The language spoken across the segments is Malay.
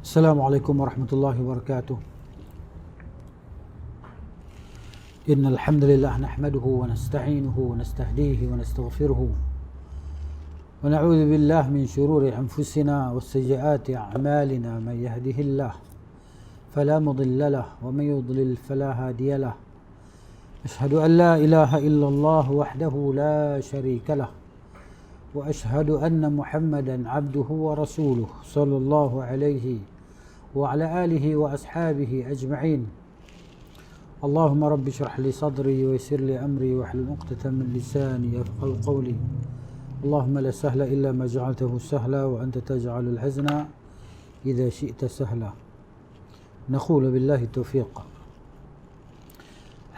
السلام عليكم ورحمة الله وبركاته. إن الحمد لله نحمده ونستعينه ونستهديه ونستغفره ونعوذ بالله من شرور أنفسنا وسيئات أعمالنا. من يهده الله فلا مضل له ومن يضلل فلا هادي له. أشهد أن لا إله إلا الله وحده لا شريك له وأشهد أن محمدا عبده ورسوله صلى الله عليه وعلى آله وأصحابه أجمعين. اللهم رب اشرح لي صدري ويسر لي أمري واحلل عقدة من لساني يفقهوا قولي. اللهم لا سهل إلا ما جعلته سهلا وأنت تجعل الحزن إذا شئت سهلا. نقول بالله التوفيق.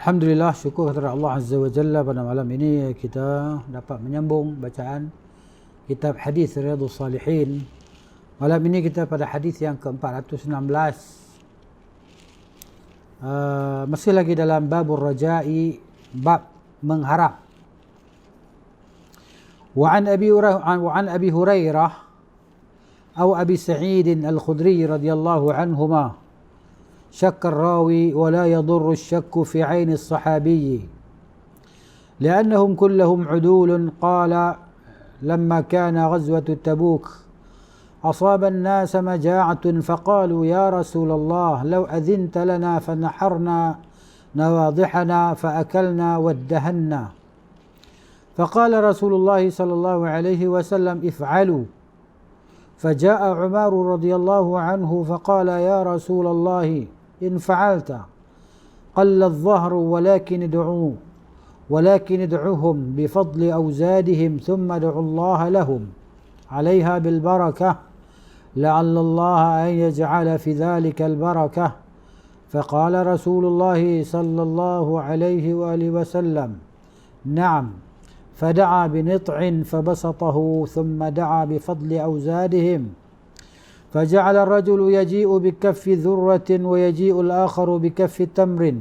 Alhamdulillah, syukur kepada Allah Azza wa Jalla, pada malam ini kita dapat menyambung bacaan kitab hadis Riyadhus Salihin. Malam ini kita pada hadis yang ke-416. Masih lagi dalam babur raja'i, bab mengharap. Wa an Abi Hurairah atau Abi Sa'id Al-Khudri radhiyallahu anhuma شك الراوي ولا يضر الشك في عين الصحابي لأنهم كلهم عدول. قال لما كان غزوة تبوك أصاب الناس مجاعة فقالوا يا رسول الله لو أذنت لنا فنحرنا نواضحنا فأكلنا وادهنا. فقال رسول الله صلى الله عليه وسلم افعلوا. فجاء عمر رضي الله عنه فقال يا رسول الله إن فعلت قل الظهر ولكن ادعوهم بفضل أوزادهم ثم ادعوا الله لهم عليها بالبركة لعل الله أن يجعل في ذلك البركة. فقال رسول الله صلى الله عليه وآله وسلم نعم. فدعا بنطع فبسطه ثم دعا بفضل أوزادهم فجعل الرجل يجيء بكف ذرة ويجيء الآخر بكف تمر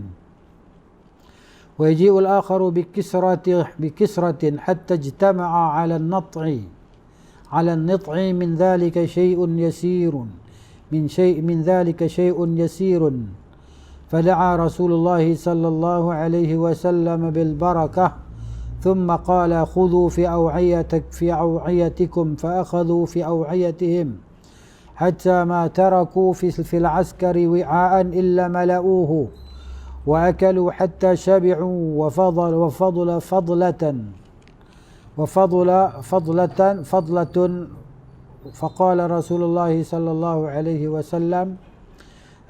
ويجيء الآخر بكسرة حتى اجتمع على النطع من ذلك شيء يسير فدعا رسول الله صلى الله عليه وسلم بالبركة ثم قال خذوا في أوعيتكم فأخذوا في أوعيتهم حتى ما تركوا في العسكر وعاء إلا ملؤوه وأكلوا حتى شبعوا وفضل فضلة. فقال رسول الله صلى الله عليه وسلم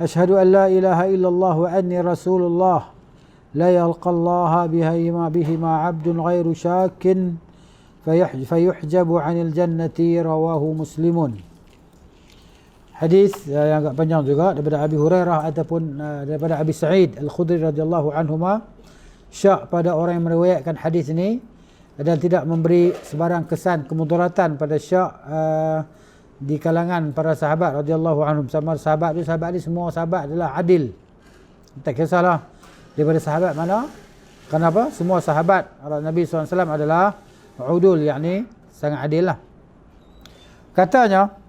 أشهد أن لا إله إلا الله وأني رسول الله لا يلقى الله بهما عبد غير شاك فيحجب عن الجنة. رواه مسلم. Hadis yang agak panjang juga daripada Abi Hurairah ataupun daripada Abi Sa'id Al-Khudri radhiyallahu anhuma. Syak pada orang yang meriwayatkan hadis ini dan tidak memberi sebarang kesan kemudaratan pada syak di kalangan para sahabat radhiyallahu anhum. Sama sahabat ni semua sahabat adalah adil. Tak kisahlah daripada sahabat mana. Kenapa? Semua sahabat Nabi SAW adalah udul, yakni sangat adil lah. Katanya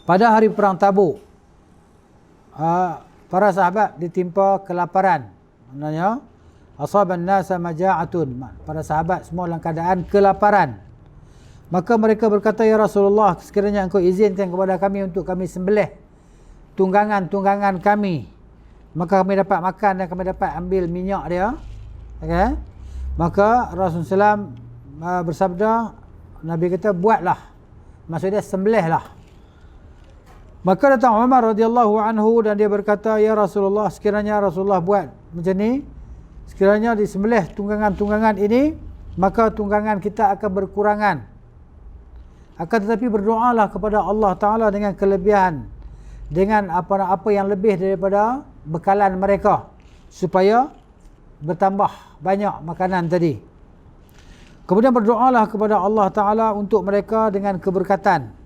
pada hari perang Tabuk, para sahabat ditimpa kelaparan. Maknanya asaban nasa maja'atun, para sahabat semua dalam keadaan kelaparan. Maka mereka berkata, ya Rasulullah, sekiranya engkau izinkan kepada kami untuk kami sembelih tunggangan kami, maka kami dapat makan dan kami dapat ambil minyak dia. Okay? Maka Rasulullah SAW bersabda, Nabi kata buatlah, maksudnya sembelihlah. Maka datang Umar radhiyallahu anhu dan dia berkata, ya Rasulullah, sekiranya Rasulullah buat macam ni, sekiranya disembelih tunggangan ini, maka tunggangan kita akan berkurangan. Akan tetapi berdoalah kepada Allah Ta'ala dengan kelebihan, dengan apa yang lebih daripada bekalan mereka, supaya bertambah banyak makanan tadi. Kemudian berdoalah kepada Allah Ta'ala untuk mereka dengan keberkatan.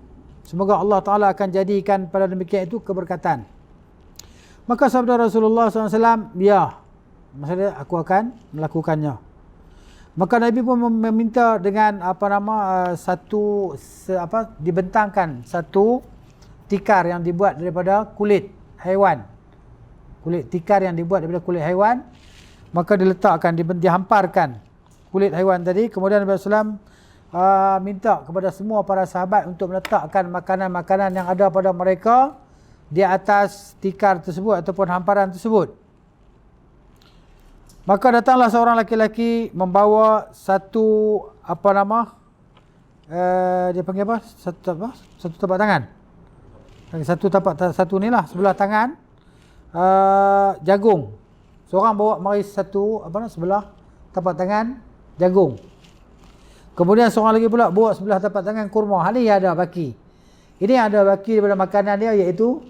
Semoga Allah Ta'ala akan jadikan pada demikian itu keberkatan. Maka sabda Rasulullah SAW, ya, maksudnya aku akan melakukannya. Maka Nabi pun meminta dengan dibentangkan satu tikar yang dibuat daripada kulit haiwan. Kulit tikar yang dibuat daripada kulit haiwan, maka diletakkan, dihamparkan kulit haiwan tadi. Kemudian Nabi SAW minta kepada semua para sahabat untuk meletakkan makanan-makanan yang ada pada mereka di atas tikar tersebut ataupun hamparan tersebut. Maka datanglah seorang laki-laki membawa satu dia panggil apa? Satu tapak tangan. Satu ni lah sebelah tangan jagung. Seorang bawa mari sebelah tapak tangan jagung. Kemudian seorang lagi pula bawa sebelah tapak tangan kurma. Hal ni ada baki. Ini ada baki daripada makanan dia, iaitu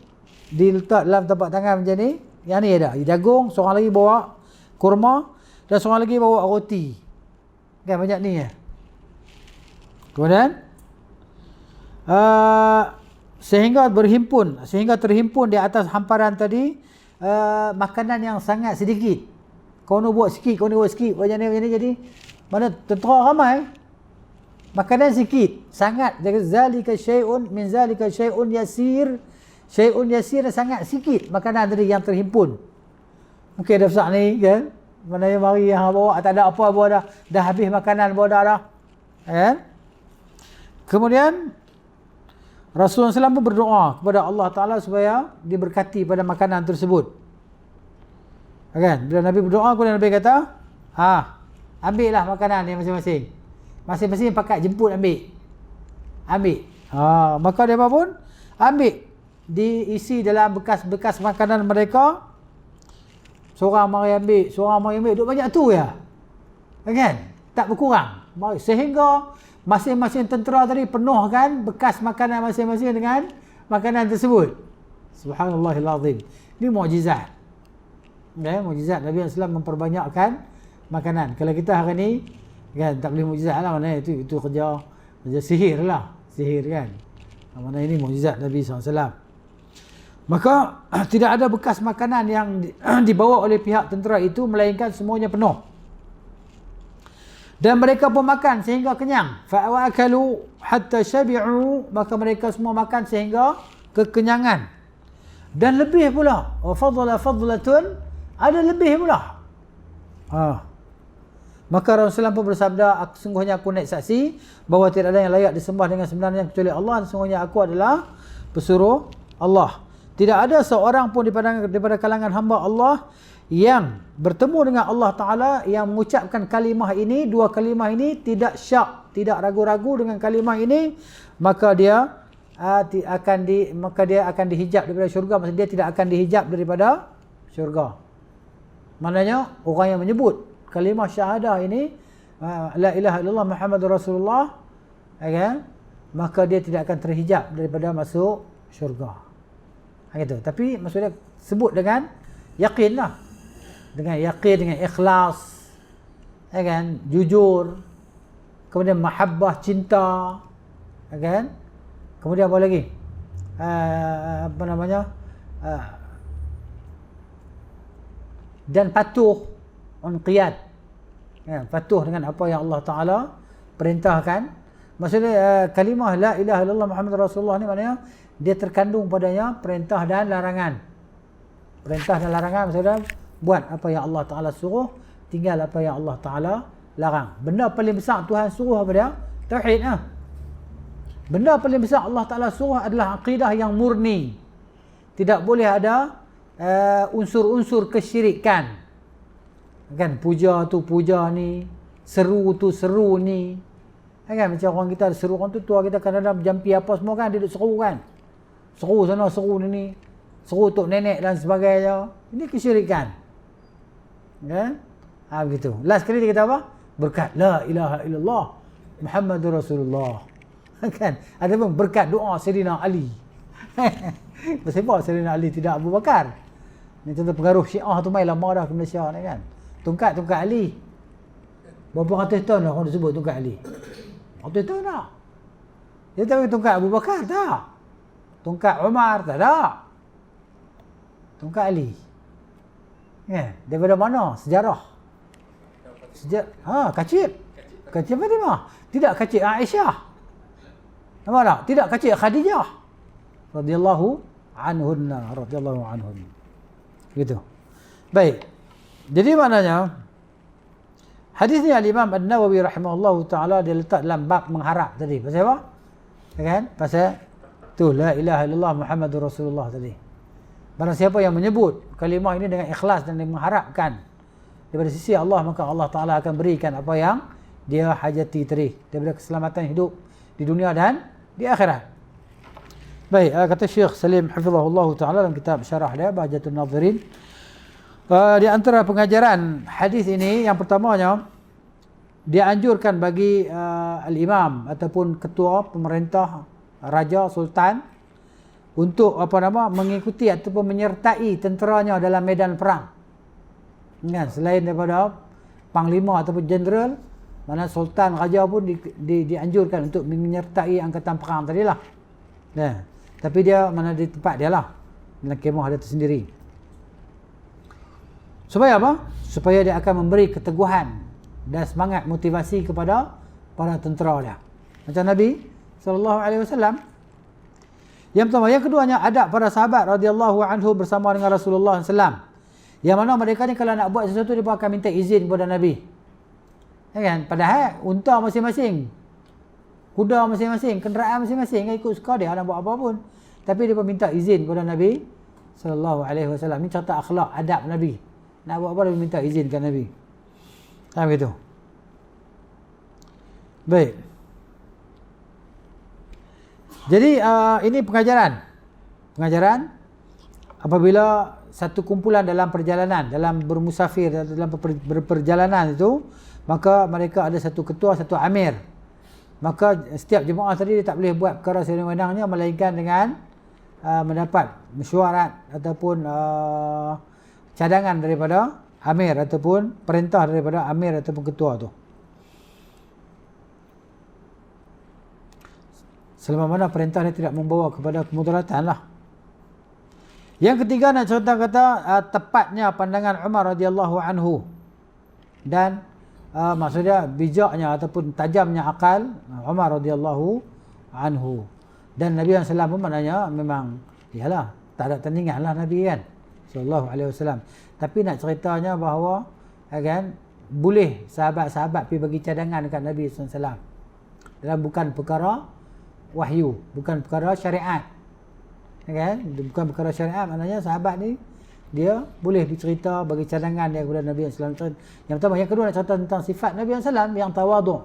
diletak dalam tapak tangan macam ni. Yang ni ada jagung, seorang lagi bawa kurma dan seorang lagi bawa roti. Kan banyak ni ya. Kemudian sehingga terhimpun di atas hamparan tadi makanan yang sangat sedikit. Kau nak buat sikit, kau nak buat sikit, macam ni jadi mana tentera ramai. Makanan sikit, sangat. Zalika syai'un min zalika syai'un yasir. Syai'un yasir sangat sikit makanan tadi yang terhimpun. Mungkin ada besar ni kan. Mana yang mari yang bawa tak ada apa, bawa dah habis makanan, bawa dah. Kan? Kemudian Rasulullah SAW pun berdoa kepada Allah Ta'ala supaya diberkati pada makanan tersebut. Kan? Bila Nabi berdoa, kemudian Nabi kata, ambillah makanan ni masing-masing. Masing-masing pakat jemput ambil. Maka dia pun ambil. Diisi dalam bekas-bekas makanan mereka. Seorang mari ambil. Duk banyak tu ya. Kan? Tak berkurang. Sehingga masing-masing tentera tadi penuhkan bekas makanan masing-masing dengan makanan tersebut. Subhanallahil azim. Ini mukjizat. Ya, mukjizat Nabi SAW memperbanyakkan makanan. Kalau kita hari ni kan tak boleh mukjizat lah, mana itu kerja sihir lah. Sihir kan. Mana ini mukjizat Nabi SAW. Maka tidak ada bekas makanan yang dibawa oleh pihak tentera itu, melainkan semuanya penuh. Dan mereka pun makan sehingga kenyang. Fa'akalu hatta syabi'u, maka mereka semua makan sehingga kekenyangan. Dan lebih pula. Wa fadla fadlatun, ada lebih pula. Maka Rasulullah pun bersabda, sesungguhnya aku naik saksi bahawa tidak ada yang layak disembah dengan sebenarnya kecuali Allah, dan sesungguhnya aku adalah pesuruh Allah. Tidak ada seorang pun daripada kalangan hamba Allah yang bertemu dengan Allah Ta'ala yang mengucapkan kalimah ini, dua kalimah ini tidak syak, tidak ragu-ragu dengan kalimah ini, maka dia akan dihijab daripada syurga. Maksudnya dia tidak akan dihijab daripada syurga. Maknanya orang yang menyebut kalimah syahadah ini, la ilaha illallah Muhammadur Rasulullah, kan, maka dia tidak akan terhijab daripada masuk syurga. Gitu. Tapi maksudnya sebut dengan yakin lah. Dengan yakin, dengan ikhlas, kan, jujur, kemudian mahabbah, cinta, kan, kemudian apa lagi, dan patuh, unqiyad, ya, patuh dengan apa yang Allah Ta'ala perintahkan. Maksudnya kalimah la ilaha illallah Muhammadur Rasulullah ni maknanya dia terkandung padanya perintah dan larangan. Perintah dan larangan maksudnya buat apa yang Allah Ta'ala suruh, tinggal apa yang Allah Ta'ala larang. Benda paling besar Tuhan suruh apa dia? Tauhid lah. Benda paling besar Allah Ta'ala suruh adalah akidah yang murni. Tidak boleh ada unsur-unsur kesyirikan. Kan, puja tu puja ni, seru tu seru ni. Kan, macam orang kita seru orang tu, tua kita kadang-kadang jampi apa semua kan, dia duduk seru kan. Seru sana, seru ni, seru tok nenek dan sebagainya. Ini kesyirikan. Kan? Begitu. Last kali dia kata apa? Berkat la ilaha illallah Muhammadur Rasulullah. Kan? Ataupun berkat doa Sayyidina Ali. Sebab Sayyidina Ali tidak Abu Bakar. Ni contoh pengaruh Syiah tu mai lama dah ke Malaysia ni kan. Tungkat Ali. Berapa ratus tahun dah orang disebut tungkat Ali. Ratus tahun dah. Dia tahu tungkat Abu Bakar tak? Tungkat Umar tak ada. Tungkat Ali. Ya, daripada mana? Sejarah. Kacip. Kacip Fatimah. Tidak kacip Aisyah. Nampak tak? Tidak kacip Khadijah. radhiyallahu anhunna, radhiyallahu anhun. Gitu. Baik. Jadi maknanya hadis ni Al-Imam An-Nawawi rahimahullahu taala dia letak dalam bab mengharap tadi. Pasal apa? Ya kan? Pasal tu la ilaha illallah Muhammadur Rasulullah tadi. Barang siapa yang menyebut kalimah ini dengan ikhlas dan mengharapkan daripada sisi Allah, maka Allah Taala akan berikan apa yang dia hajati tadi, daripada keselamatan hidup di dunia dan di akhirat. Baik, kata Syekh Salim hafizahullah taala dalam kitab syarah dia Bahjatul Nadhirin, di antara pengajaran hadis ini yang pertamanya dia anjurkan bagi al-imam ataupun ketua pemerintah, raja, sultan untuk mengikuti ataupun menyertai tenteranya dalam medan perang. Kan, selain daripada panglima ataupun jeneral, mana sultan, raja pun dianjurkan untuk menyertai angkatan perang tadilah. Nah, tapi dia mana di tempat dia lah, dalam kemah dia tersendiri. Supaya apa? Supaya dia akan memberi keteguhan dan semangat motivasi kepada para tentera dia. Macam Nabi SAW. Yang pertama. Yang keduanya, adab para sahabat radhiyallahu anhu bersama dengan Rasulullah SAW. Yang mana mereka ni kalau nak buat sesuatu, dia pun akan minta izin kepada Nabi. Ya kan? Padahal unta masing-masing, kuda masing-masing, kenderaan masing-masing, ikut suka dia nak buat apa pun. Tapi dia pun minta izin kepada Nabi SAW. Ini contoh akhlak, adab Nabi. Nak buat apa, dia minta izin ke Nabi. Faham gitu? Baik. Jadi ini pengajaran apabila satu kumpulan dalam perjalanan, dalam bermusafir, dalam berperjalanan itu, maka mereka ada satu ketua, satu amir. Maka setiap jemaah tadi dia tak boleh buat perkara sewenang-wenangnya, melainkan dengan mendapat mesyuarat ataupun cadangan daripada amir ataupun perintah daripada amir ataupun ketua tu. Selama mana perintah dia tidak membawa kepada kemudaratan lah. Yang ketiga nak contoh kata tepatnya pandangan Umar radhiyallahu anhu, dan maksudnya bijaknya ataupun tajamnya akal Umar radhiyallahu anhu. Dan Nabi SAW pun maknanya memang iyalah tak ada tandingan lah Nabi kan sallallahu alaihi wasallam. Tapi nak ceritanya bahawa kan boleh sahabat-sahabat pergi bagi cadangan dekat Nabi SAW dalam bukan perkara wahyu, bukan perkara syariat. Kan? Bukan perkara syariat, maknanya sahabat ni dia boleh bercerita bagi cadangan dia kepada Nabi SAW. Yang pertama. Yang kedua nak cerita tentang sifat Nabi SAW yang tawaduk,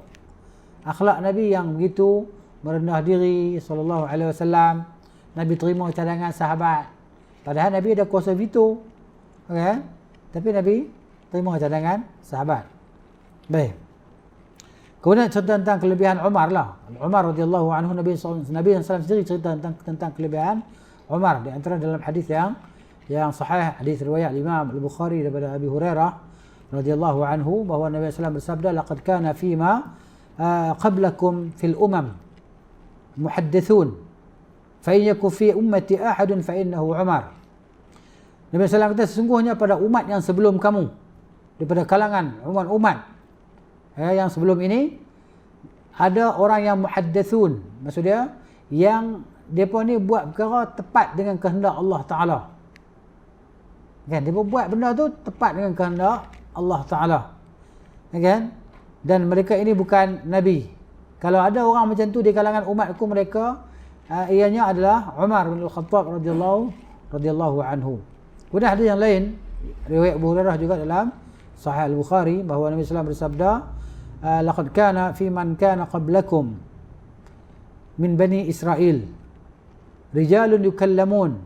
akhlak Nabi yang begitu merendah diri sallallahu alaihi wasallam. Nabi terima cadangan sahabat, padahal Nabi ada kuasa veto, kan? Tapi Nabi terima cadangan sahabat. Baik. Kemudian cerita tentang kelebihan Umar lah. Umar radhiyallahu anhu, Nabi SAW sendiri cerita tentang kelebihan Umar. Di antara dalam hadis yang sahih, hadis riwayat Imam Al-Bukhari daripada Abi Hurairah radhiyallahu anhu, bahawa Nabi SAW bersabda, laqad kana fima qablakum fil umam muhaddithun fa in yakun fi ummati ahadun fa innahu Umar. Nabi SAW kata, sesungguhnya pada umat yang sebelum kamu, daripada kalangan umat yang sebelum ini, ada orang yang muhaddithun, maksudnya yang mereka ni buat perkara tepat dengan kehendak Allah Ta'ala. Kan? Mereka buat benda tu tepat dengan kehendak Allah Ta'ala. Kan? Dan mereka ini bukan Nabi. Kalau ada orang macam tu di kalangan umatku, mereka ianya adalah Umar bin Al-Khattab radhiyallahu anhu. Kemudian ada yang lain, riwayat Abu Hurairah juga dalam Sahih Al-Bukhari, bahawa Nabi SAW bersabda, laqad kana fi man kana qablakum min bani Israel rijalun yukallamun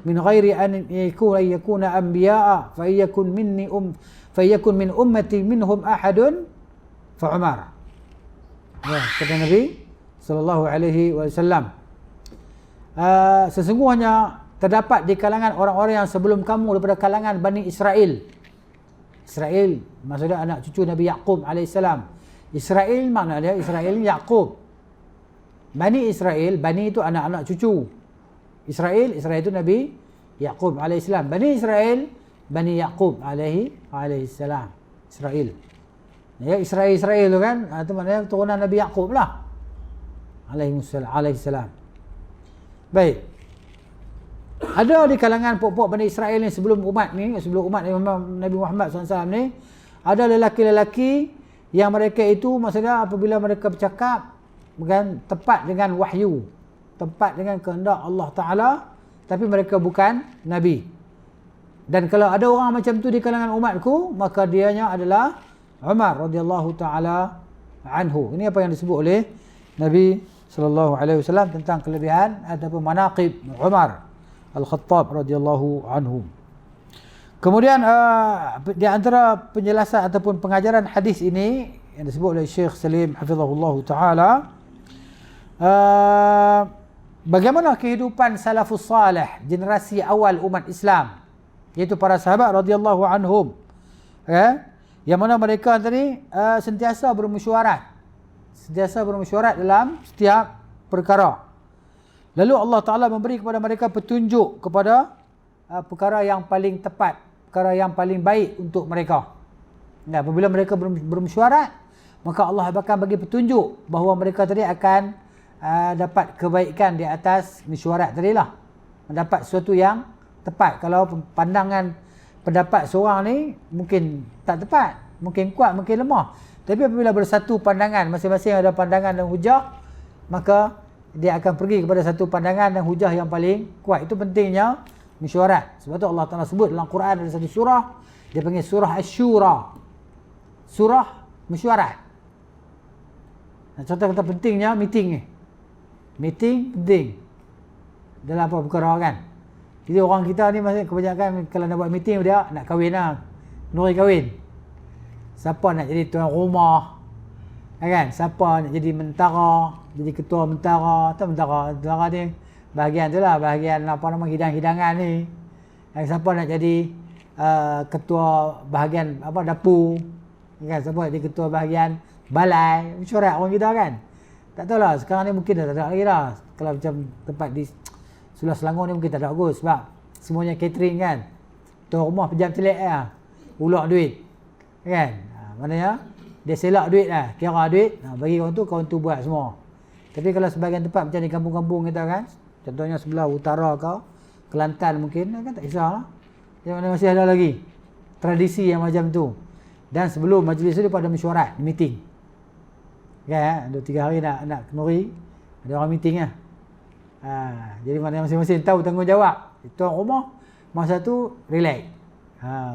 min ghairi an yakuna anbiya'a fa yakun min ummati minhum ahadun fa Umar. Ya, kata Nabi sallallahu alaihi wasallam, sesungguhnya terdapat di kalangan orang-orang yang sebelum kamu daripada kalangan Bani Israel. Israel maksudnya anak cucu Nabi Yaqub alaihissalam. Israel maknanya Israel Yaqub. Bani Israel, Bani itu anak-anak cucu. Israel itu Nabi Yaqub alaihissalam. Bani Israel, Bani Yaqub alaihissalam. Israel. Ya, Israel tu kan, itu maknanya turunan Nabi Yaqub lah. Alaihissalam. Baik. Ada di kalangan pokok-pokok Bani Israel ni sebelum umat Nabi Muhammad SAW ni, ada lelaki-lelaki yang mereka itu maksudnya apabila mereka bercakap bukan tepat dengan wahyu, tepat dengan kehendak Allah Ta'ala, tapi mereka bukan Nabi. Dan kalau ada orang macam tu di kalangan umatku, maka dianya adalah Umar radhiyallahu ta'ala anhu. Ini apa yang disebut oleh Nabi SAW tentang kelebihan ataupun manaqib Umar Al-Khattab radhiyallahu anhu. Kemudian di antara penjelasan ataupun pengajaran hadis ini yang disebut oleh Syekh Salim hafizahullah taala, bagaimana kehidupan salafus salih, generasi awal umat Islam, iaitu para sahabat radhiyallahu anhum, yang mana mereka tadi sentiasa bermesyuarat dalam setiap perkara. Lalu Allah Ta'ala memberi kepada mereka petunjuk kepada perkara yang paling tepat, perkara yang paling baik untuk mereka. Nah, apabila mereka bermesyuarat, maka Allah akan bagi petunjuk bahawa mereka tadi akan dapat kebaikan di atas mesyuarat tadilah. Mendapat sesuatu yang tepat. Kalau pendapat seorang ni mungkin tak tepat, mungkin kuat, mungkin lemah. Tapi apabila bersatu pandangan, masing-masing ada pandangan dan hujah, maka dia akan pergi kepada satu pandangan dan hujah yang paling kuat. Itu pentingnya mesyuarat. Sebab tu Allah Ta'ala sebut dalam Quran ada satu surah, dia panggil surah Asy-Syura, surah mesyuarat. Contoh kata pentingnya meeting ni. Meeting penting dalam apa perkara kan. Jadi orang kita ni masih kebanyakan kalau nak buat meeting dia nak kahwin lah, nuri kahwin. Siapa nak jadi tuan rumah, kan? Siapa nak jadi mentara, jadi ketua mentara, atau mentara ni bahagian tu lah, bahagian apa nama hidang-hidangan ni. Siapa nak jadi ketua bahagian apa dapur, kan? Siapa nak jadi ketua bahagian balai, mesyuarat orang kita kan. Tak tahulah, sekarang ni mungkin dah tak ada lagi lah. Kalau macam tempat di Seluruh Selangor ni mungkin tak ada bagus sebab semuanya catering kan. Tuan rumah pejam celik lah, ulak duit kan. Maknanya dia selak duit lah, kira duit, bagi kawan tu buat semua. Tapi kalau sebahagian tempat macam di kampung-kampung kita kan, contohnya sebelah utara kau, Kelantan mungkin kan, tak kisah lah. Yang mana masih ada lagi tradisi yang macam tu. Dan sebelum majlis tu dia pada mesyuarat, meeting kan, 2-3 hari nak kenuri, ada orang meeting lah. Jadi mana masing-masing tahu tanggungjawab. Tuan rumah masa tu relax,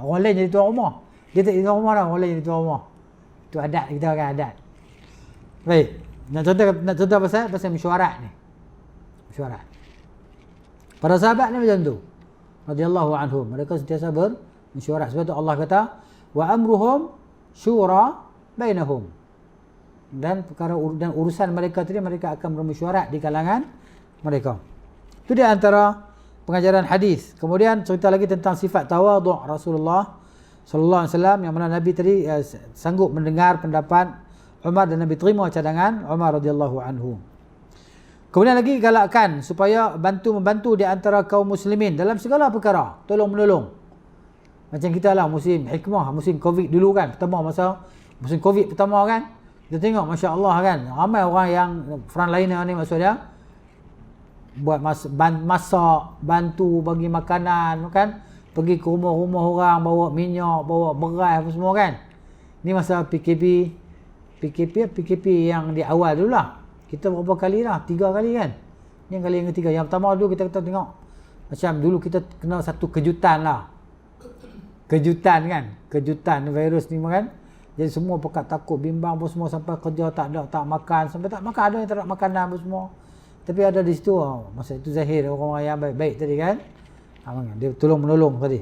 orang lain jadi tuan rumah. Dia tak jadi tuan rumah dah, orang lain jadi tuan rumah. Itu adat kita kan, adat. Baik, nak contoh pasal mesyuarat ni. Mesyuarat. Para sahabat ni macam tu, radhiyallahu anhum, mereka sentiasa bermesyuarat. Sebab tu Allah kata wa amruhum syura bainahum. Dan perkara dan urusan mereka tadi, mereka akan bermesyuarat di kalangan mereka. Itu di antara pengajaran hadis. Kemudian cerita lagi tentang sifat tawadhu' Rasulullah sallallahu alaihi wasallam, yang mana Nabi tadi sanggup mendengar pendapat Umar dan Nabi terima cadangan Umar radhiyallahu anhu. Kemudian lagi galakkan supaya membantu di antara kaum muslimin dalam segala perkara, tolong menolong. Macam kita lah musim hikmah, musim Covid dulu kan, masa musim Covid pertama kan, kita tengok masya-Allah kan, ramai orang yang frontliner ni maksudnya buat masak, bantu bagi makanan kan, pergi ke rumah-rumah orang, bawa minyak, bawa beras apa semua kan. Ni masa PKP yang di awal dulu lah. Kita berapa kali lah, 3 kali kan. Ni yang kali yang ketiga. Yang pertama dulu kita tengok macam dulu kita kena satu kejutan lah. Kejutan kan, kejutan virus ni kan. Jadi semua pekat takut, bimbang apa semua, sampai kerja tak makan, sampai tak makan, ada yang tak ada makanan apa semua. Tapi ada di situ, masa itu Zahir, orang-orang yang baik-baik tadi kan, dia tolong-menolong tadi.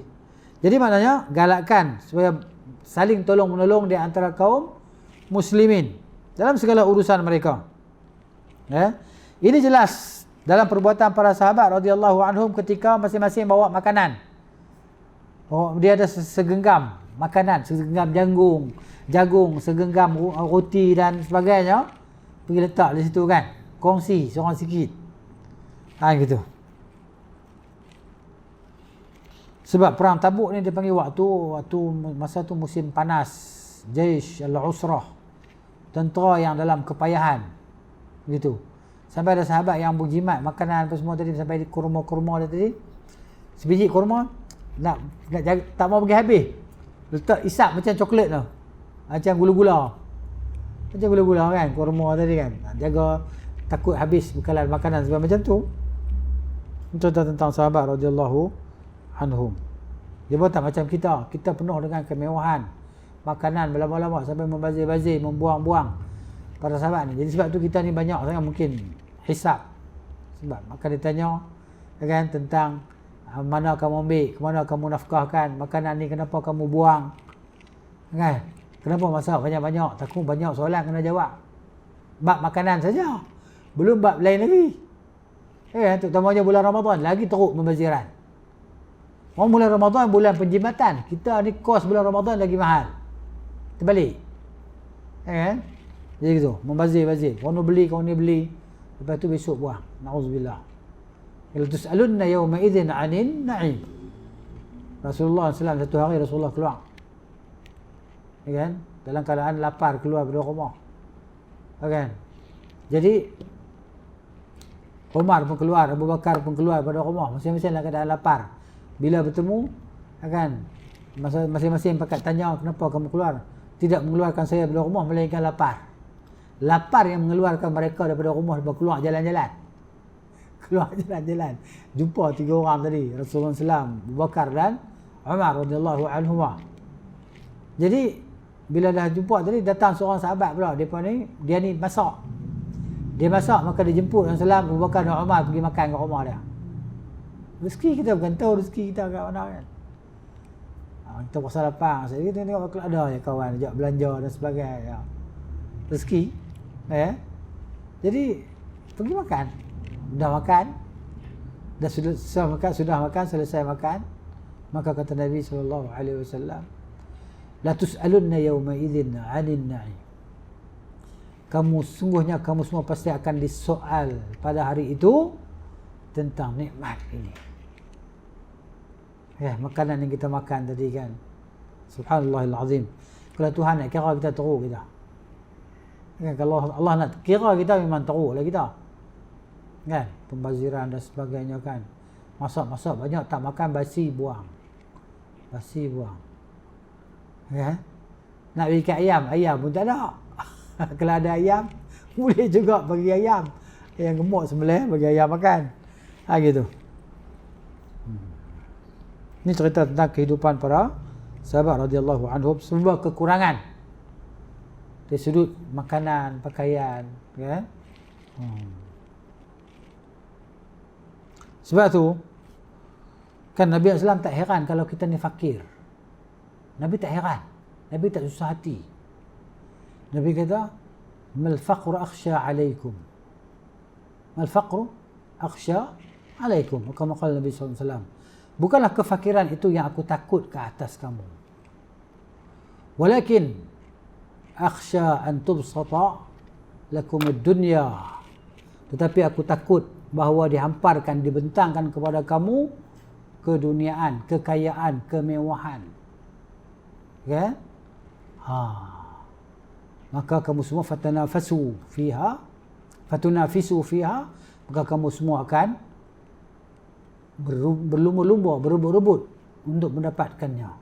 Jadi maknanya galakkan supaya saling tolong-menolong di antara kaum muslimin dalam segala urusan mereka. Ini jelas dalam perbuatan para sahabat radhiyallahu anhum ketika masing-masing bawa makanan. Dia ada segenggam makanan, segenggam jagung, segenggam roti dan sebagainya, pergi letak di situ kan, kongsi seorang sikit. Gitu. Sebab perang Tabuk ni dia panggil waktu masa tu musim panas, Jaish al-Usrah, tentera yang dalam kepayahan gitu. Sampai ada sahabat yang berjimat makanan apa semua tadi, sampai di kurma-kurma dia tadi, sebiji kurma nak jaga, tak mau pergi habis. Letak isap macam coklat tu. Macam gula-gula. Macam gula-gula kan kurma tadi kan. Jaga takut habis bekalan makanan sebab macam tu. Contoh tentang sahabat radhiyallahu anhum. Dia bukan macam kita. Kita penuh dengan kemewahan. Makanan berlama-lama sampai membazir-bazir, membuang-buang para sahabat ni. Jadi sebab tu kita ni banyak sangat mungkin hisap. Sebab maka ditanya kan tentang mana kamu ambil, ke mana kamu nafkahkan, makanan ni kenapa kamu buang. Kan? Kenapa masak banyak-banyak? Takut banyak soalan kena jawab. Bab makanan saja. Belum bab lain lagi. Terutamanya bulan Ramadan lagi teruk pembaziran. Orang bulan Ramadan bulan penjimatan. Kita ni kos bulan Ramadan lagi mahal. Terbalik. Kan? Jadi gitu, membazir-bazir. Kau ni beli, kau ni beli. Lepas tu besok buang. Na'udzubillah. La tus'alunna yawma idzin 'anil na'im. Rasulullah SAW satu hari Rasulullah keluar. Kan? Dalam keadaan lapar keluar dari rumah. Kan? Jadi Umar pun keluar, Abu Bakar pun keluar pada rumah, masing-masing dalam keadaan lapar. Bila bertemu, kan, masing-masing pakat tanya, kenapa kamu keluar? Tidak mengeluarkan saya dari rumah melainkan lapar. Lapar yang mengeluarkan mereka daripada rumah, keluar jalan-jalan. Keluar jalan-jalan. Jumpa 3 orang tadi, Rasulullah SAW, Abu Bakar dan Umar radhiyallahu anhuma. Jadi bila dah jumpa tadi, datang seorang sahabat pula. Dia ni masak. Dia masak, maka dia jemput Rasulullah SAW, Abu Bakar dan Umar pergi makan kat rumah dia. Rezeki kita bukan tahu rezeki kita kat mana kan. Kita pasal lapang. Saya kita tengok kalau ada je kawan ajak belanja dan sebagainya. Rezeki. Jadi pergi makan. Dah makan. Dah sudah makan, selesai makan. Maka kata Nabi SAW, la tus'alunna yawma idzin 'anil na'im. Sungguhnya kamu semua pasti akan disoal pada hari itu tentang nikmat ini. Makanan yang kita makan tadi kan. Subhanallahil azim. Kalau Tuhan nak kira kita teruk kita. Kan, kalau Allah nak kira kita memang teruk lah kita. Kan? Pembaziran dan sebagainya kan. Masak-masak banyak tak makan, basi buang. Basi buang. Ya? Nak beli kat ayam pun tak ada. Kalau ada ayam, boleh juga bagi ayam. Yang gemuk sembelih bagi ayam makan. Gitu. Ini cerita tentang kehidupan para sahabat radhiyallahu anhum, sebuah kekurangan dari sudut makanan, pakaian, ya. Sebab tu kan Nabi SAW tak heran kalau kita ni fakir. Nabi tak heran. Nabi tak susah hati. Nabi kata, mal faqru akhsha alaikum. Mal faqru akhsha alaikum. Kama qala Nabi SAW. Bukanlah kefakiran itu yang aku takut ke atas kamu. Walakin akhsha an tubsata lakum ad-dunya. Tetapi aku takut bahawa dihamparkan, dibentangkan kepada kamu keduniaan, kekayaan, kemewahan. Ya? Maka kamu semua fatanafisu fiha, maka kamu semua akan berlumba-lumba, berebut-rebut untuk mendapatkannya.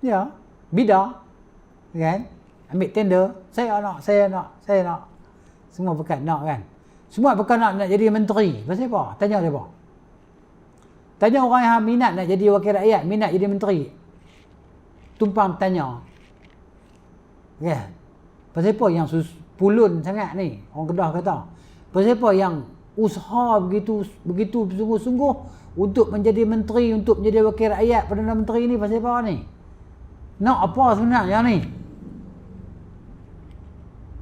Ya, bida, kan? Ambil tender, saya nak. Semua pekat nak kan? Semua pekat nak jadi menteri. Pasal apa? Tanya siapa? Tanya orang yang minat nak jadi wakil rakyat, minat jadi menteri. Tumpang tanya. Ya. Pasal apa yang pulun sangat ni? Orang Kedah kata. Pasal apa yang usaha begitu sungguh-sungguh untuk menjadi menteri, untuk menjadi wakil rakyat, Perdana Menteri ni, pasal apa ni? Nak apa sebenarnya ni?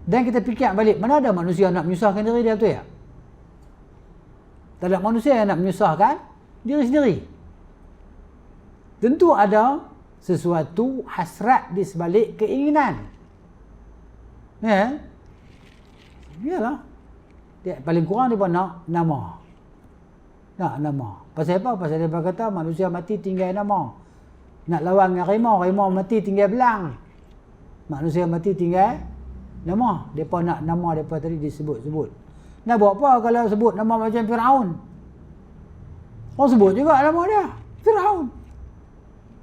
Dan kita fikir balik, mana ada manusia nak menyusahkan diri dia, betul ya? Tak ada manusia yang nak menyusahkan diri sendiri. Tentu ada sesuatu hasrat di sebalik keinginan. Ya? Iyalah. Dia paling kurang dia pun nak nama. Nak nama. Pasal apa? Pasal dia berkata manusia mati tinggal nama. Nak lawan dengan harimau mati tinggal belang. Manusia mati tinggal nama. Depa nak nama depa tadi disebut-sebut. Nak buat apa kalau sebut nama macam Firaun? Orang sebut juga nama dia. Firaun.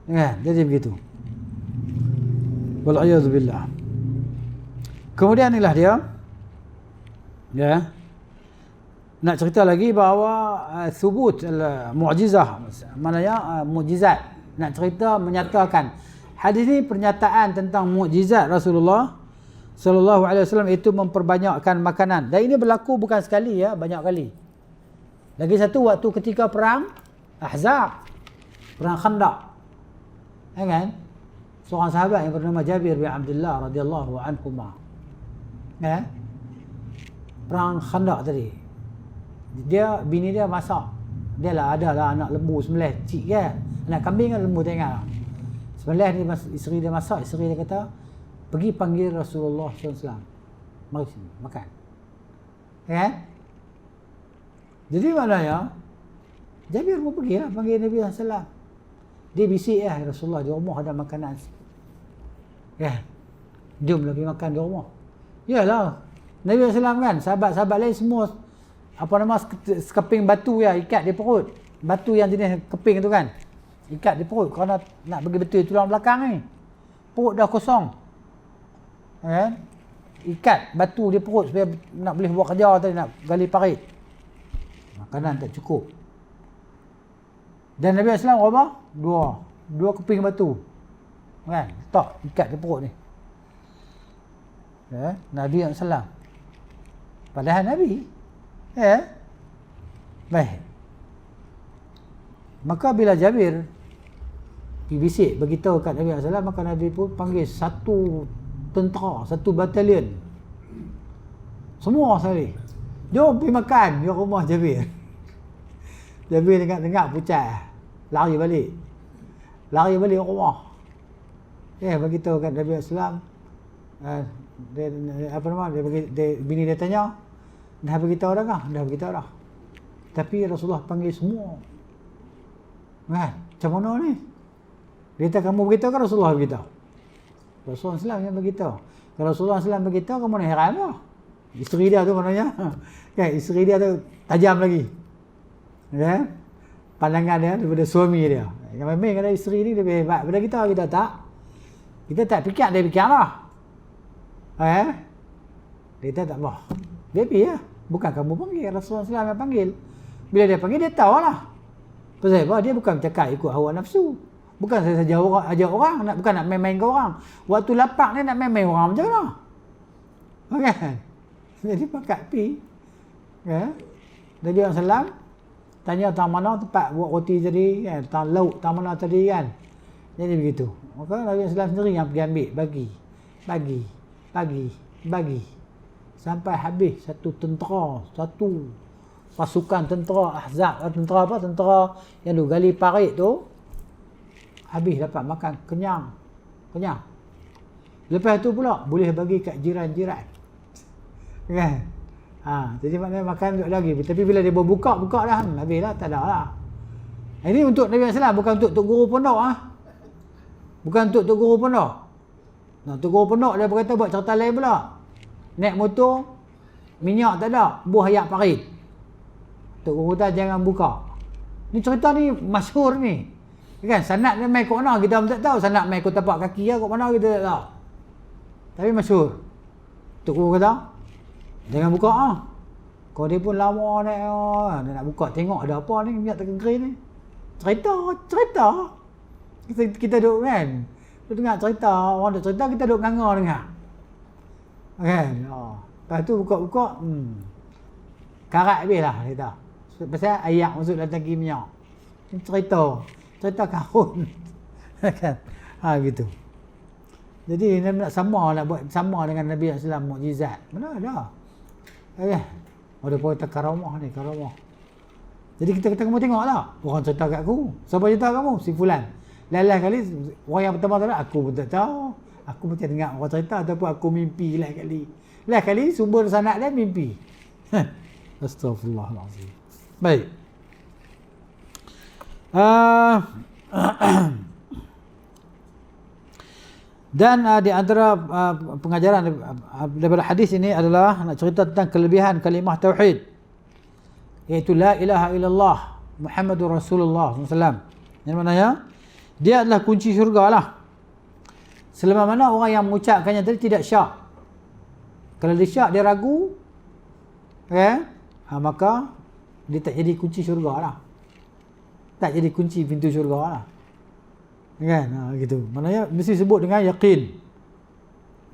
Ya, jadi begitu. Wal'iyadzubillah. Kemudian inilah dia. Ya. Nak cerita lagi bahawa thubut mu'jizah, maknanya mukjizat. Nak cerita menyatakan hadis ni pernyataan tentang mukjizat Rasulullah sallallahu alaihi wasallam itu memperbanyakkan makanan. Dan ini berlaku bukan sekali ya, banyak kali. Lagi satu waktu ketika perang Ahzab, perang Khandaq. Ya kan? Seorang sahabat yang bernama Jabir bin Abdullah radhiyallahu anhuma. Ya. Perang Khandaq tadi. Bini dia masak. Dia lah adalah anak lembu sembelih cik kan. Anak kambing kan lembu tengah. Sembelih dia isteri dia masak, isteri dia kata, "Pergi panggil Rasulullah SAW. Mari sini makan." Ya kan? Jadi maknanya Jabir pun pergi lah panggil Nabi SAW. Dia bisik Rasulullah di rumah ada makanan. Ya. Jom pergi makan di rumah. Yalah. Nabi SAW kan, sahabat-sahabat lain semua sekeping batu ya, ikat di perut. Batu yang jenis keping tu kan. Ikat di perut kerana nak bagi betul tulang belakang ni. Perut dah kosong. Ya. Ikat batu di perut supaya nak boleh buat kerja tadi, nak gali parit. Makanan tak cukup. Dan Nabi SAW apa? Dua keping batu. Kan? Letak ikat di perut ni. Ya, Nabi SAW. Padahal Nabi. Ya. Baik. Maka bila Jabir bisik beritahu kat Nabi SAW, maka Nabi pun panggil satu tentera, satu batalion. Semua sekali. Jom pergi makan di rumah Jabir. Jabir dengar pucat. Lari balik rumah. Beritahu kat Nabi SAW. Bini dia tanya, dah beritahu dah kah? Dah beritahu dah. Tapi Rasulullah panggil semua. Macam mana ni? Dia kata, kamu beritahu kan Rasulullah beritahu? Rasulullah SAW yang beritahu. Kalau Rasulullah SAW beritahu, kamu nak heran lah. Isteri dia tu maknanya. Kan, isteri dia tu tajam lagi. Ya? Pandangan dia daripada suami dia. Memang kata isteri ni lebih hebat daripada kita tak. Kita tak fikir, dia fikir lah. Dia tak apa. Dia pergi lah. Bukan kamu panggil, Rasulullah SAW yang panggil. Bila dia panggil, dia tahu lah. Pasal apa? Dia bukan cakap ikut hawa nafsu. Bukan saya saja ajak orang, bukan nak main-main ke orang. Waktu lapang dia nak main-main orang macam mana? Kan? Jadi pakat pergi. Ya? Nabi SAW tanya tang mana tempat buat roti tadi, kan? Tang lauk, tang mana tadi kan? Jadi begitu. Maka Nabi SAW sendiri yang pergi ambil, bagi. Sampai habis satu pasukan tentera Ahzab, tentera yang tu gali parit tu, habis dapat makan, kenyang. Lepas tu pula boleh bagi kat jiran-jiran. Kan? Jadi maknanya makan duduk lagi. Tapi bila dia berbuka dah, habislah, tak ada lah. Ini untuk Nabi SAW, bukan untuk Tok Guru Pondok. Bukan untuk Tok Guru Pondok. Nah, Tok Guru Pondok dia berkata buat cerita lain pula. Naik motor, minyak tak ada, buah ayak parit. Tok Guru kata jangan buka. Ni cerita ni masyhur ni. Kan, sanad dia main kat mana kita pun tak tahu. Sanad main kat tapak kaki kat mana kita tak tahu. Tapi masyhur. Tok Guru kata jangan buka Kau dia pun lama dia nak buka, tengok ada apa ni, minyak terkengkering ni. Cerita. Kita duduk kan. Kita dengar cerita, orang duk cerita, kita duduk nganga dengar. Kan? Lepas tu buka-buka, karat habis lah kita. Pasal ayak masuk dalam tangki minyak. Cerita kahun. Kan? Gitu. Jadi nak buat sama dengan Nabi SAW mukjizat. Mana ada? Ada pun kata karamah ni, karamah. Jadi kita kata kamu tengok tak? Orang cerita kat aku. Siapa cerita kamu? Si Fulan. Lain kali orang yang pertama tu aku pun tak tahu. Aku macam dengar orang cerita ataupun aku mimpi lain kali. Lain kali sumber sanad dia mimpi. Astaghfirullahalazim. Baik. Dan di antara pengajaran daripada hadis ini adalah nak cerita tentang kelebihan kalimah tauhid, iaitu la ilaha illallah Muhammadur Rasulullah SAW. Yang maknanya dia adalah kunci syurga lah. Selama mana orang yang mengucapkannya tadi tidak syak. Kalau dia syak, dia ragu, maka dia tak jadi kunci syurga lah. Tak jadi kunci pintu syurga lah. Kan? Gitu. Maknanya mesti sebut dengan yaqin.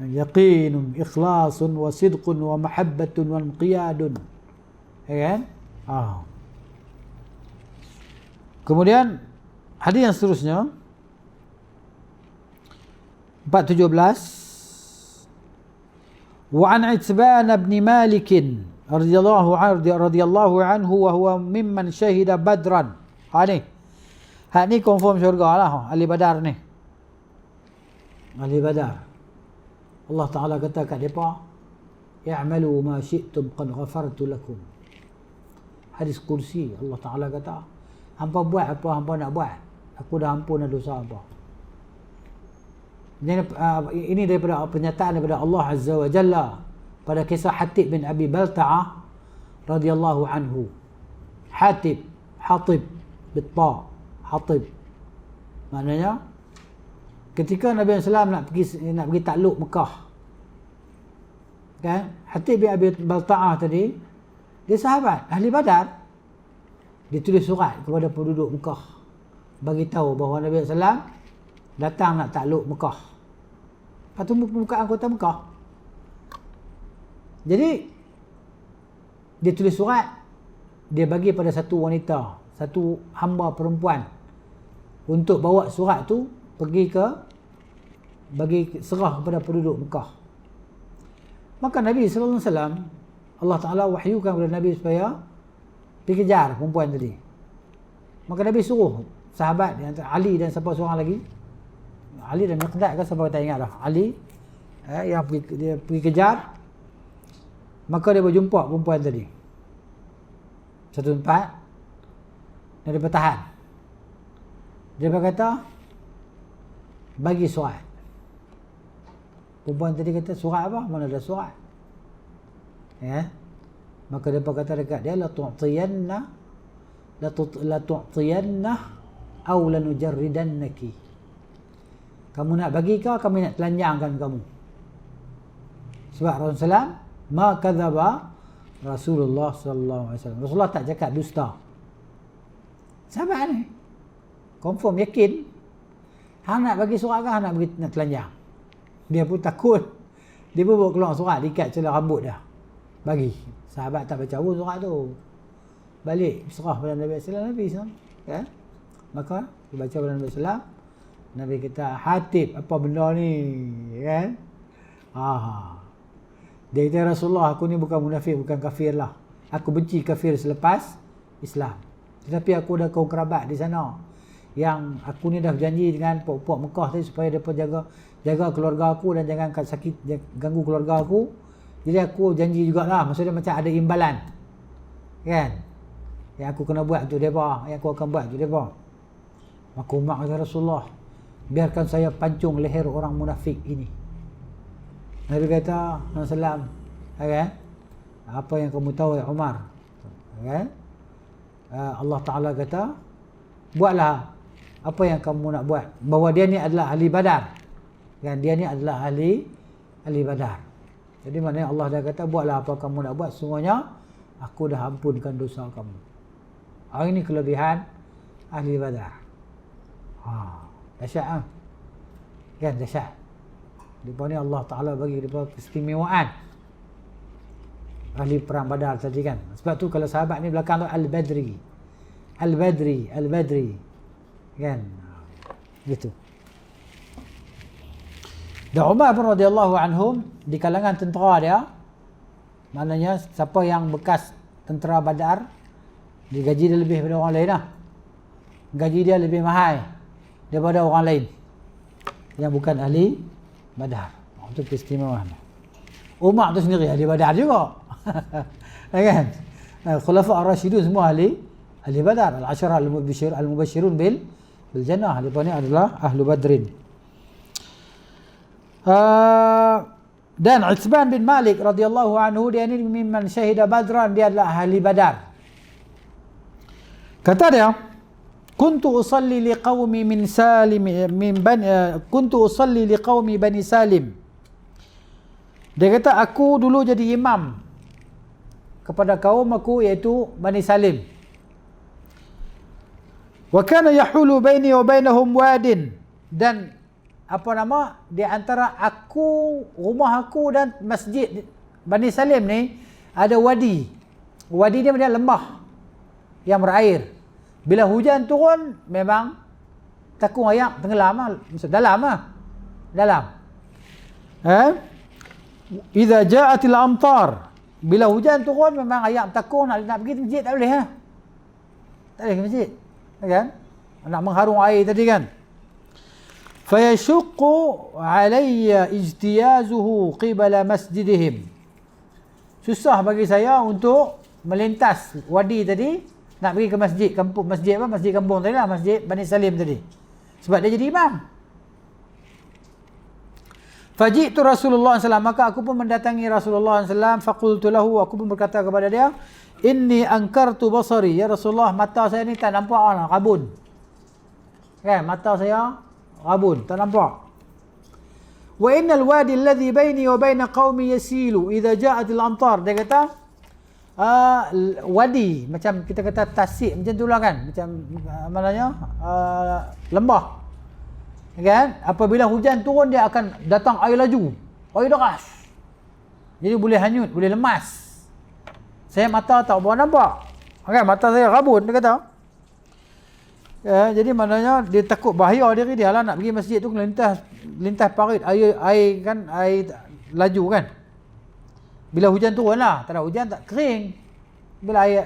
Yaqinun, ikhlasun, wa sidqun, wa mahabbatun, wa inqiyadun. Kan? Kemudian hadis yang seterusnya 417, wa an Itban bin Malik radhiyallahu anhu wa huwa mimman syahida Badran. Hak ni confirm syurga lah, ahli Badar ni. Ahli Badar. Allah Taala kata kat depa, "Ya'malu ma syi'tum qad ghafartu lakum." Hadis kursi, Allah Taala kata, hampa buat apa hampa nak buat, aku dah ampun dosa hampa. Ini daripada pernyataan daripada Allah Azza wa Jalla pada kisah Hatib bin Abi Balta'ah radhiyallahu anhu. Hatib bitba, Hatib. Maknanya ketika Nabi SAW nak pergi takluk Mekah, kan? Hatib bin Abi Balta'ah tadi, dia sahabat ahli Badar. Dia tulis surat kepada penduduk Mekah, bagi tahu bahawa Nabi SAW datang nak takluk Mekah. Lepas tu pembukaan kota Mekah. Jadi dia tulis surat, dia bagi pada satu wanita, satu hamba perempuan, untuk bawa surat tu pergi bagi serah kepada penduduk Mekah. Maka Nabi SAW, Allah Ta'ala wahyukan kepada Nabi supaya pergi kejar perempuan tadi. Maka Nabi suruh sahabat Ali dan siapa seorang lagi, Ali dan Miqdad kan, siapa tak ingat lah, Ali yang dia pergi kejar. Maka dia berjumpa perempuan tadi satu tempat dan dia bertahan. Dia berkata, bagi surat. Perempuan tadi kata, surat apa? Mana ada surat? Maka dia berkata dekat dia, la tu'tiyanna aw lanujarridannaki. Kamu nak bagi ke, kami nak telanjangkan kamu. Sebab Rasulullah ma kadzaba Rasulullah sallallahu alaihi wasallam. Rasulullah tak cakap dusta. Sahabat ni confirm, yakin. Hang nak bagi surat ke, hang nak telanjang? Dia pun takut. Dia pun bawa keluar surat, diikat celah rambut dah. Bagi. Sahabat tak baca pun surat tu. Balik serah pada Nabi sallallahu alaihi wasallam. Ya? Maka dibaca pada Nabi sallallahu. Nabi kata, Hatib, apa benda ni? Kan? Dia kata, Rasulullah, aku ni bukan munafik, bukan kafir lah. Aku benci kafir selepas Islam. Tetapi aku ada kaum kerabat di sana yang aku ni dah berjanji dengan puak-puak Mekah tadi supaya mereka jaga keluarga aku dan jangan sakit, ganggu keluarga aku. Jadi aku janji jugalah, maksudnya macam ada imbalan. Kan? Yang aku kena buat tu mereka, yang aku akan buat tu mereka. Maka Umar kata, Rasulullah, biarkan saya pancung leher orang munafik ini. Nabi kata, Salam, okay? Apa yang kamu tahu ya Umar? Okay? Allah Ta'ala kata, buatlah apa yang kamu nak buat. Bahawa dia ni adalah ahli Badar. Kan? Dia ni adalah ahli Badar. Jadi maknanya Allah dah kata, buatlah apa kamu nak buat. Semuanya, aku dah ampunkan dosa kamu. Ini kelebihan ahli Badar. Dahsyat kan? Kan dahsyat. Lepas ni Allah Ta'ala bagi dia keistimewaan ahli perang Badar tadi kan. Sebab tu kalau sahabat ni belakang tu Al-Badri kan, gitu. Dan Umar pun radhiyallahu anhum, di kalangan tentera dia, maknanya siapa yang bekas tentera Badar, digaji dia lebih daripada orang lain lah. Gaji dia lebih mahal daripada orang lain yang bukan ahli Badar. Itu keistimewaan. Umar tu sendiri ahli Badar juga. Kan? Khulafa ar-Rasyidun semua ahli Badar. Al-Ashara al-Mubashirun bil jannah. Lepas ni adalah ahlu Badrin. Dan Itban bin Malik radhiyallahu anhu, dia ni mimman syahida Badran, dia adalah ahli Badar. Kata dia, kuntu usalli liqaumi min Salim min bani kuntu usalli liqaumi Bani Salim. Dia kata aku dulu jadi imam kepada kaum aku iaitu Bani Salim. Wa kana yahulu baini wa bainahum wadin, dan apa nama, di antara aku, rumah aku dan masjid Bani Salim ni ada wadi. Wadi dia macam lembah yang berair. Bila hujan turun memang takung ayak tenggelam lah. Dalam lah. Dalam. Idza ja'atil amtar, bila hujan turun memang ayak takung nak pergi masjid tak boleh ha. Tak boleh ke masjid. Kan? Nak mengharung air tadi kan. Fayashuqqu alayya ijtiyazuhu qibala masjidihim. Susah bagi saya untuk melintas wadi tadi nak pergi ke masjid kampung, masjid apa, masjid kampung tadi lah, masjid Bani Salim tadi, sebab dia jadi imam. Faji'tu Rasulullah SAW, maka aku pun mendatangi Rasulullah SAW. Faqultu lahu, aku pun berkata kepada dia, inni ankartu basari, ya Rasulullah, mata saya ni tak nampak lah, rabun kan, mata saya rabun, tak nampak. Wa innal wadi alladhi baini wa baina qaumi yasilu idza ja'atil amtar. Dia kata wadi macam kita kata tasik macam tu lah kan, macam maknanya lembah kan, apabila hujan turun dia akan datang air laju, air deras, jadi boleh hanyut, boleh lemas. Saya mata tak boleh nampak kan, mata saya rabun, dia kata. Jadi maknanya dia takut bahaya diri dia lah nak pergi masjid tu, lintas parit air kan, air laju kan. Bila hujan turun lah, tak ada hujan tak kering. Bila air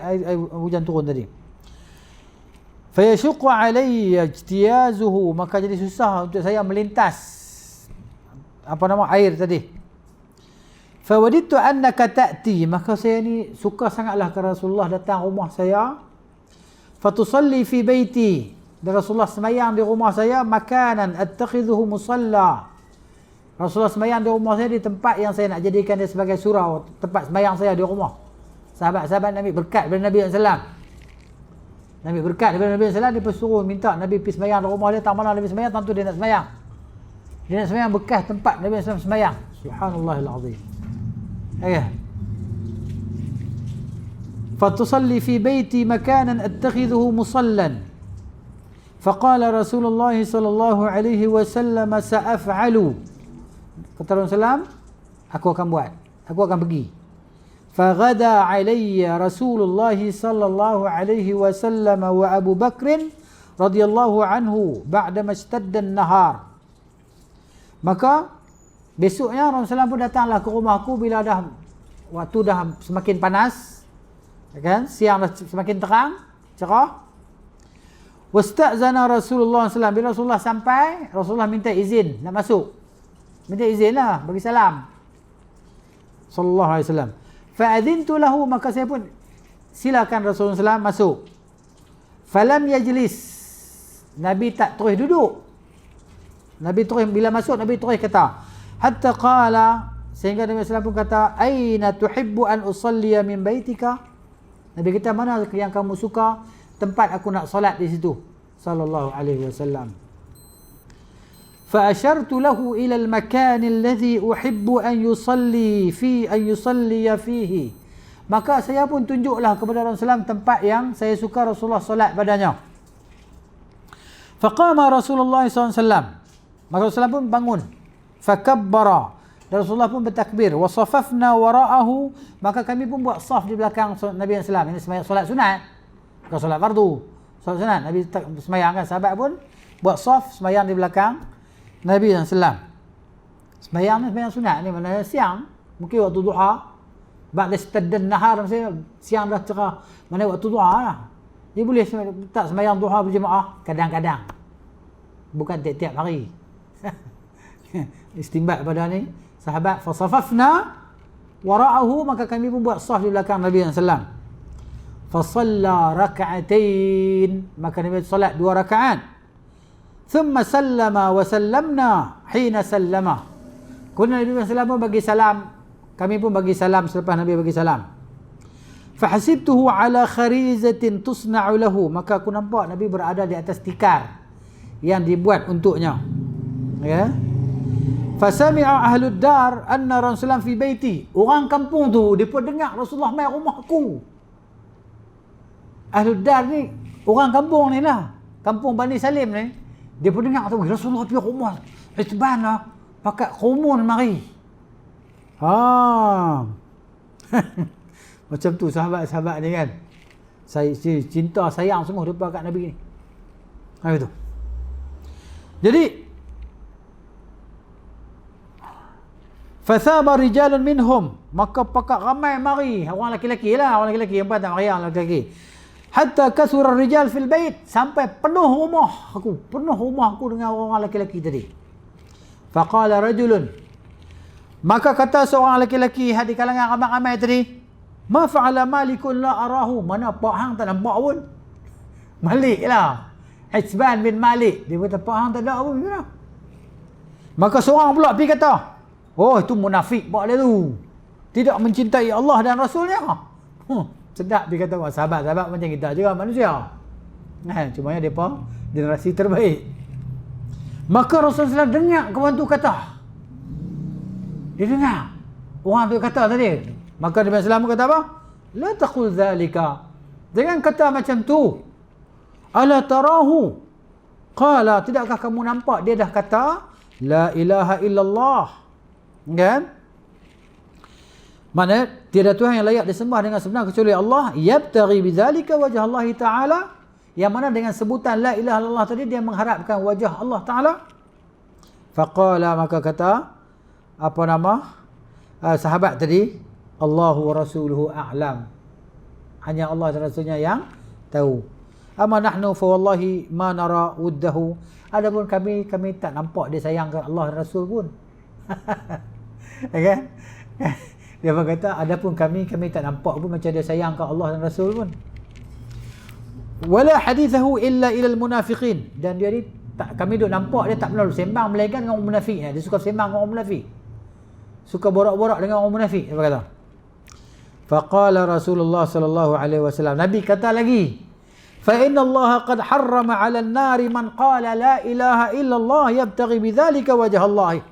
hujan turun tadi. Fayashuqqu alayya ijtiyazuhu, maka jadi susah untuk saya melintas apa nama air tadi. Fawadittu annaka ta'ti, maka saya ni suka sangatlah ke Rasulullah datang rumah saya. Fatusalli fi baiti, dan Rasulullah semayang di rumah saya, makanan attakhidhuhu musalla. Rasulullah semayang di rumah saya di tempat yang saya nak jadikan dia sebagai surau, tempat semayang saya di rumah. Sahabat-sahabat Nabi berkat daripada Nabi SAW. Nabi berkat daripada Nabi SAW, dia suruh minta Nabi pergi semayang di rumah dia. Tak mana Nabi semayang, tentu dia nak semayang. Dia nak semayang bekas tempat Nabi SAW semayang. Subhanallahil azim. Ayah. Fatusalli fi baiti makanan attakhidhuhu musallan. Faqala Rasulullah sallallahu alaihi wasallam, sa'af'alu. Kata Rasulullah, aku akan buat, aku akan pergi. Faghada alayya Rasulullah sallallahu alaihi wasallam wa Abu Bakr radhiyallahu anhu ba'da mashtadda an-nahar. Maka besoknya Rasulullah pun datanglah ke rumahku bila dah waktu dah semakin panas, kan, siang dah semakin terang, cerah. Wasta'zana Rasulullah SAW, bila Rasulullah sampai, Rasulullah minta izin nak masuk. Minta izin lah, bagi salam. Sallallahu alaihi wasallam. Fa'adhintu lahu, maka saya pun silakan Rasulullah SAW masuk. Falam yajlis, Nabi tak terus duduk. Nabi terus, bila masuk Nabi terus kata, hatta qala, sehingga Nabi SAW pun kata, aina tuhibbu an usalliya min baitika. Nabi kata, mana yang kamu suka tempat aku nak solat di situ. Sallallahu alaihi wasallam. Fa ashartu lahu ila al-makan alladhi uhibbu an yusalli fihi. Maka saya pun tunjuklah kepada Rasulullah SAW tempat yang saya suka Rasulullah solat padanya. Faqama Rasulullah SAW. Maka Rasulullah pun bangun. Fakabbara. Dan Rasulullah pun bertakbir. Wa safafna wara'ahu. Maka kami pun buat saf di belakang Nabi SAW. Ini semayang solat sunat, bukan solat fardu, solat sunat. Nabi semayang kan, sahabat pun buat saf semayang di belakang Nabi SAW. Semayang ni semayang sunat ni, mana siang, mungkin waktu duha, ba'da istaddan nahar, maksudnya siang dah cerah, mana waktu duha lah. Dia boleh tak semayang duha berjemaah kadang-kadang, bukan tiap-tiap hari. Istimbat pada ni sahabat. Fasafafna wara'ahu, maka kami pun buat saf di belakang Nabi SAW. Fasalla raka'atain, maka Nabi solat 2 rakaat. Thumma sallama wa sallamna hina sallama. Kemudian Nabi SAW pun bagi salam, kami pun bagi salam selepas Nabi bagi salam. Fahasibtuhu ala kharizatin tusna'u lahu. Maka aku nampak Nabi berada di atas tikar yang dibuat untuknya. Ya. Fasami'a ahlud dar anna Rasulullah fi baiti. Orang kampung tu depa dengar Rasulullah mai rumah aku. Ahlud dar ni orang kampung ni lah. Kampung Bani Salim ni. Depa dengar tu Rasulullah pergi rumah Itban lah. Pakai khumun mari. Macam tu sahabat-sahabat ni kan. Saya cinta sayang semua depa kat Nabi ni. Gitu. Jadi fathaba rijalun minhum, maka pakak ramai mari, orang lelaki-lelaki lah, orang lelaki-lelaki, yang tak mari orang lelaki. Hatta kasura rijal fil bait, sampai penuh rumah aku dengan orang lelaki-lelaki tadi. Faqala rajulun, maka kata seorang lelaki-lelaki di kalangan ramai-ramai tadi, ma fa'ala malikun la arahu, mana Pak Hang tak nampak pun. Malik lah, Hizban bin Malik, dia kata Pak Hang tak ada pun. Maka seorang pula pergi kata, oh, itu munafik buat dia tu. Tidak mencintai Allah dan Rasulnya. Sedap dia kata, sahabat-sahabat macam kita juga manusia. Cumanya mereka generasi terbaik. Maka Rasulullah dengar kawan tu kata. Dia dengar. Orang tu kata tadi. Maka Nabi SAW kata apa? La taqul zalika. Jangan kata macam tu. Ala tarahu. Qala, tidakkah kamu nampak dia dah kata la ilaha illallah. Kan? Mana tiada Tuhan yang layak disembah dengan sebenar kecuali Allah. Yabtaghi bidzalika wajh Allah Ta'ala. Yang mana dengan sebutan la ilaha illallah tadi dia mengharapkan wajah Allah Ta'ala. Faqala, maka kata apa nama sahabat tadi, Allahu wa rasuluhu a'lam. Hanya Allah dan Rasulnya yang tahu. Ama nahnu fa wallahi ma nara wuddahu. Adapun kami tak nampak dia sayang ke Allah dan Rasul pun. Okay? Dia berkata, adapun kami tak nampak pun macam dia sayang ke Allah dan Rasul pun. Wala hadithahu illa ilal munafiqin. Dan dia ni kami duk nampak dia tak pernah sembang melainkan dengan orang munafik. Dia suka sembang dengan orang munafik. Suka borak-borak dengan orang munafik, dia berkata. Faqala Rasulullah sallallahu alaihi wasallam. Nabi kata lagi, fa inna Allah qad harrama 'ala an-nari man qala la ilaha illallah yabtaghi bidzalika wajh Allah.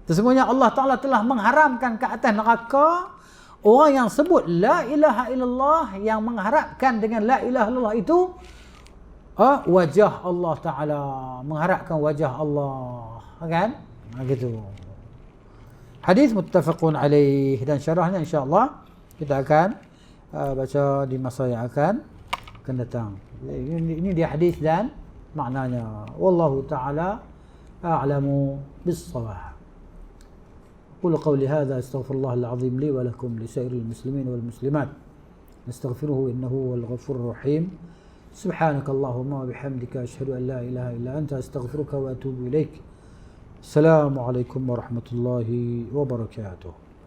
Sesungguhnya Allah Ta'ala telah mengharamkan ke atas neraka orang yang sebut la ilaha illallah, yang mengharapkan dengan la ilaha illallah itu wajah Allah Ta'ala, mengharapkan wajah Allah, kan? Gitu. Hadis muttafaqun alaih, dan syarahnya insya-Allah kita akan baca di masa yang akan datang. Ini dia hadis dan maknanya. Wallahu ta'ala a'lamu bis-shawab. أقول قولي هذا أستغفر الله العظيم لي ولكم لسائر المسلمين والمسلمات نستغفره إنه هو الغفور الرحيم سبحانك اللهم وبحمدك أشهد أن لا إله إلا أنت أستغفرك وأتوب إليك السلام عليكم ورحمة الله وبركاته.